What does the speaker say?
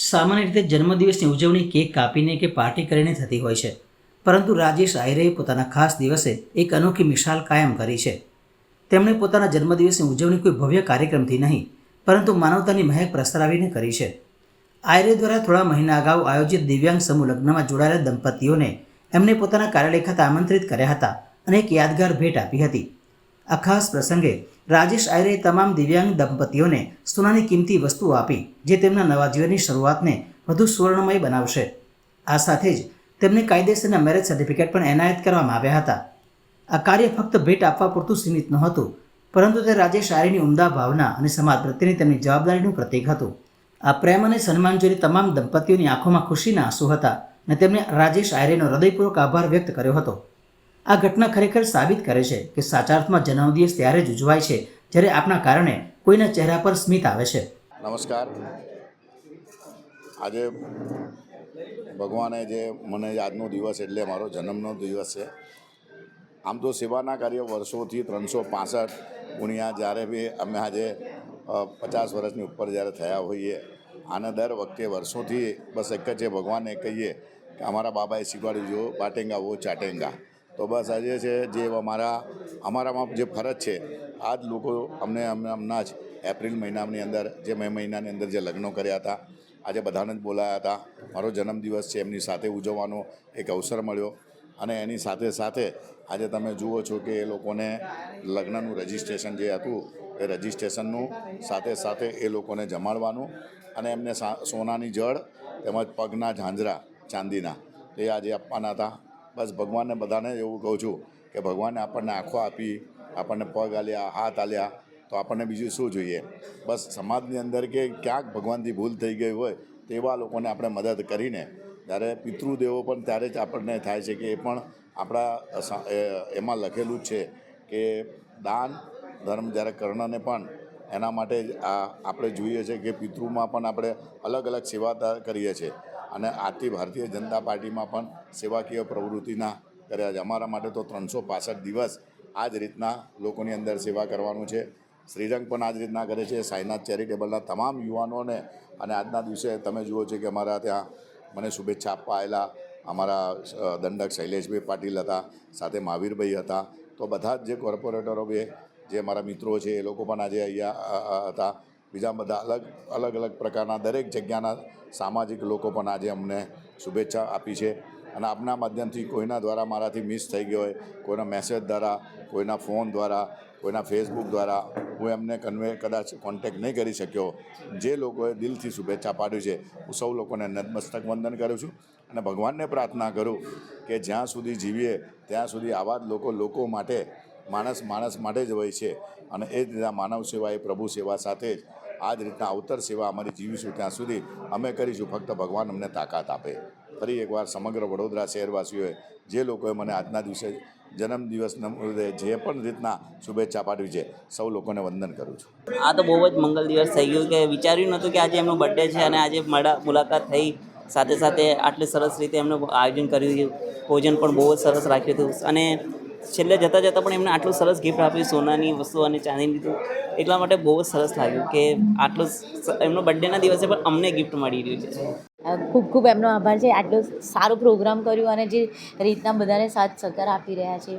સામાન્ય રીતે જન્મદિવસની ઉજવણી કેક કાપીને કે પાર્ટી કરીને થતી હોય છે, પરંતુ રાજેશ આયરેએ પોતાના ખાસ દિવસે એક અનોખી મિસાલ કાયમ કરી છે. તેમણે પોતાના જન્મદિવસની ઉજવણી કોઈ ભવ્ય કાર્યક્રમથી નહીં, પરંતુ માનવતાની મહેક પ્રસરાવીને કરી છે. આયરે દ્વારા થોડા મહિના અગાઉ આયોજિત દિવ્યાંગ સમૂહ લગ્નમાં જોડાયેલા દંપતીઓને એમને પોતાના કાર્યાલય ખાતે આમંત્રિત કર્યા હતા અને એક યાદગાર ભેટ આપી હતી. આ ખાસ પ્રસંગે રાજેશ આયરેએ તમામ દિવ્યાંગ દંપતીઓને સોનાની કિંમતી વસ્તુઓ આપી, જે તેમના નવા જીવનની શરૂઆતને વધુ સુવર્ણમય બનાવશે. આ સાથે જ તેમને કાયદેસરના મેરેજ સર્ટિફિકેટ પણ એનાયત કરવામાં આવ્યા હતા. આ કાર્ય ફક્ત ભેટ આપવા પૂરતું સીમિત નહોતું, પરંતુ તે રાજેશ આયરેની ઉમદા ભાવના અને સમાજ પ્રત્યેની તેમની જવાબદારીનું પ્રતીક હતું. આ પ્રેમ અને સન્માન જોઈને તમામ દંપતીઓની આંખોમાં ખુશીના આંસુ હતા અને તેમણે રાજેશ આયરેનો હૃદયપૂર્વક આભાર વ્યક્ત કર્યો હતો. આ ઘટના ખરેખર સાબિત કરે છે કે સાચા અર્થમાં જન્મદિવસ ત્યારે જ ઉજવાય છે જ્યારે આપણા કારણે કોઈના ચહેરા પર સ્મિત આવે છે. નમસ્કાર. આજે ભગવાને જે મને આજનો દિવસ એટલે મારો જન્મનો દિવસ છે. આમ તો સેવાના કાર્ય વર્ષોથી 365 ગુણ્યા જ્યારે બી અમે આજે 50 વર્ષની ઉપર જ્યારે થયા હોઈએ, આને દર વખતે વર્ષોથી બસ એક જ છે, ભગવાનને કહીએ કે અમારા બાબાએ શીખવાડ્યું જો બાટેંગા વો ચાટેંગા. તો બસ આજે છે જે અમારામાં જે ફરજ છે, આ જ લોકો હમણાં જ એપ્રિલ મહિનાની અંદર જે મે મહિનાની અંદર જે લગ્નો કર્યા હતા, આજે બધાને જ બોલાયા હતા. મારો જન્મદિવસ છે, એમની સાથે ઉજવવાનો એક અવસર મળ્યો. અને એની સાથે સાથે આજે તમે જુઓ છો કે એ લોકોને લગ્નનું રજિસ્ટ્રેશન જે હતું એ રજિસ્ટ્રેશનનું સાથે સાથે એ લોકોને જમાડવાનું અને એમને સોનાની જળ તેમજ પગના ઝાંઝરા ચાંદીના એ આજે આપવાના હતા. બસ ભગવાનને બધાને એવું કહું છું કે ભગવાને આપણને આંખો આપી, આપણને પગ આલ્યા, હાથ આલ્યા, તો આપણને બીજું શું જોઈએ. બસ સમાજની અંદર કે ક્યાંક ભગવાનથી ભૂલ થઈ ગઈ હોય તેવા લોકોને આપણે મદદ કરીને, જ્યારે પિતૃદેવો પણ ત્યારે જ આપણને થાય છે કે એ પણ આપણા એમાં લખેલું જ છે કે દાન ધર્મ જ્યારે કર્ણને પણ એના માટે જ આપણે જોઈએ છે કે પિતૃમાં પણ આપણે અલગ અલગ સેવા કરીએ છીએ. અને આથી ભારતીય જનતા પાર્ટીમાં પણ સેવાકીય પ્રવૃત્તિના કર્યા છે. અમારા માટે તો 365 દિવસ આ જ રીતના લોકોની અંદર સેવા કરવાનું છે. શ્રીરંગ પણ આ જ રીતના કરે છે. સાઈનાથ ચેરિટેબલના તમામ યુવાનોને અને આજના દિવસે તમે જુઓ છો કે અમારા ત્યાં મને શુભેચ્છા આપવા આવેલા અમારા દંડક શૈલેષભાઈ પાટીલ હતા, સાથે મહાવીરભાઈ હતા. તો બધા જ જે કોર્પોરેટરો બે જે મારા મિત્રો છે એ લોકો પણ આજે અહીંયા હતા. બીજા બધા અલગ અલગ પ્રકારના દરેક જગ્યાના સામાજિક લોકો પણ આજે અમને શુભેચ્છા આપી છે. અને આપના માધ્યમથી કોઈના દ્વારા મારાથી મિસ થઈ ગયો હોય, કોઈના મેસેજ દ્વારા, કોઈના ફોન દ્વારા, કોઈના ફેસબુક દ્વારા હું એમને કદાચ કોન્ટેક્ટ નહીં કરી શક્યો, જે લોકોએ દિલથી શુભેચ્છા પાઠવી છે, હું સૌ લોકોને નતમસ્તક વંદન કરું છું. અને ભગવાનને પ્રાર્થના કરું કે જ્યાં સુધી જીવીએ ત્યાં સુધી આવા જ લોકો માટે, માણસ માટે જ હોય છે. અને એ જ રીતના માનવ સેવા એ પ્રભુ સેવા સાથે જ આ જ રીતના અવતર સેવા અમારી જીવીશું ત્યાં સુધી અમે કરીશું. ફક્ત ભગવાન અમને તાકાત આપે. ફરી એકવાર સમગ્ર વડોદરા શહેરવાસીઓએ જે લોકોએ મને આજના દિવસે જન્મદિવસના જે પણ રીતના શુભેચ્છા પાઠવી છે, સૌ લોકોને વંદન કરું છું. આ તો બહુ જ મંગલ દિવસ થઈ ગયું કે વિચાર્યું નહોતું કે આજે એમનો બર્થડે છે અને આજે મુલાકાત થઈ. સાથે સાથે આટલી સરસ રીતે એમનું આયોજન કર્યું, ભોજન પણ બહુ જ સરસ રાખ્યું હતું. અને છેલ્લે જતાં પણ એમને આટલું સરસ ગિફ્ટ આપ્યું, સોનાની વસ્તુ અને ચાંદીની વસ્તુ. એટલા માટે બહુ જ સરસ લાગ્યું કે આટલું એમનો બર્થડેના દિવસે પણ અમને ગિફ્ટ મળી રહ્યું છે. ખૂબ ખૂબ એમનો આભાર છે, આટલો સારો પ્રોગ્રામ કર્યો અને જે રીતના બધાને સાથ સહકાર આપી રહ્યા છે.